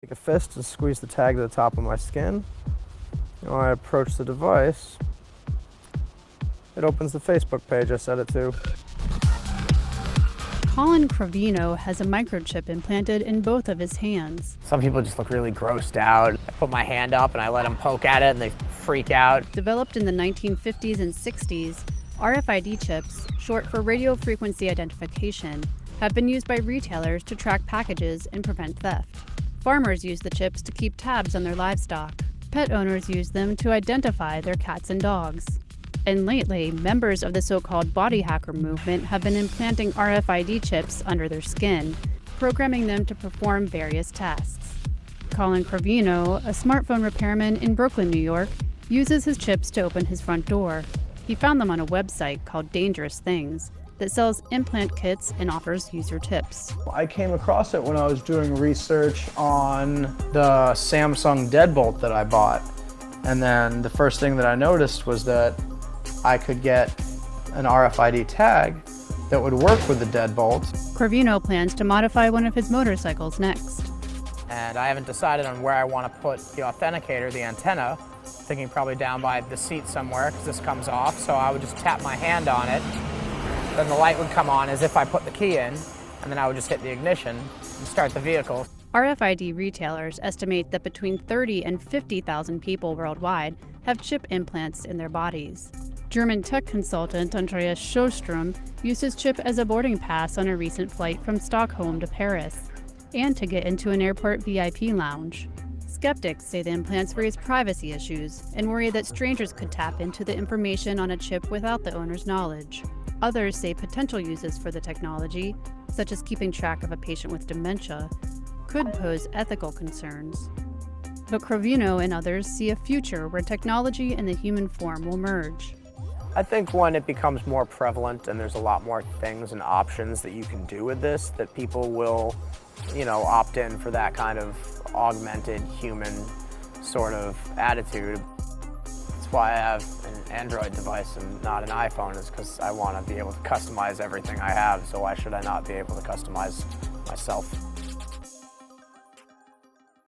Take a fist and squeeze the tag to the top of my skin. When I approach the device, it opens the Facebook page I set it to. Colin Crovino has a microchip implanted in both of his hands. Some people just look really grossed out. I put my hand up and I let them poke at it and they freak out. Developed in the 1950s and 60s, RFID chips, short for radio frequency identification, have been used by retailers to track packages and prevent theft. Farmers use the chips to keep tabs on their livestock. Pet owners use them to identify their cats and dogs. And lately, members of the so-called body hacker movement have been implanting RFID chips under their skin, programming them to perform various tasks. Colin Crovino, a smartphone repairman in Brooklyn, New York, uses his chips to open his front door. He found them on a website called Dangerous Things that sells implant kits and offers user tips. I came across it when I was doing research on the Samsung deadbolt that I bought. And then the first thing that I noticed was that I could get an RFID tag that would work with the deadbolt. Crovino plans to modify one of his motorcycles next. And I haven't decided on where I want to put the authenticator, the antenna, thinking probably down by the seat somewhere because this comes off. So I would just tap my hand on it. Then the light would come on as if I put the key in, and then I would just hit the ignition and start the vehicle. RFID retailers estimate that between 30 and 50,000 people worldwide have chip implants in their bodies. German tech consultant Andreas Sjöström used his chip as a boarding pass on a recent flight from Stockholm to Paris, and to get into an airport VIP lounge. Skeptics say the implants raise privacy issues and worry that strangers could tap into the information on a chip without the owner's knowledge. Others say potential uses for the technology, such as keeping track of a patient with dementia, could pose ethical concerns. But Crovino and others see a future where technology and the human form will merge. I think when it becomes more prevalent and there's a lot more things and options that you can do with this, that people will, opt in for that kind of augmented human sort of attitude. That's why I have an Android device and not an iPhone, is because I want to be able to customize everything I have, so why should I not be able to customize myself?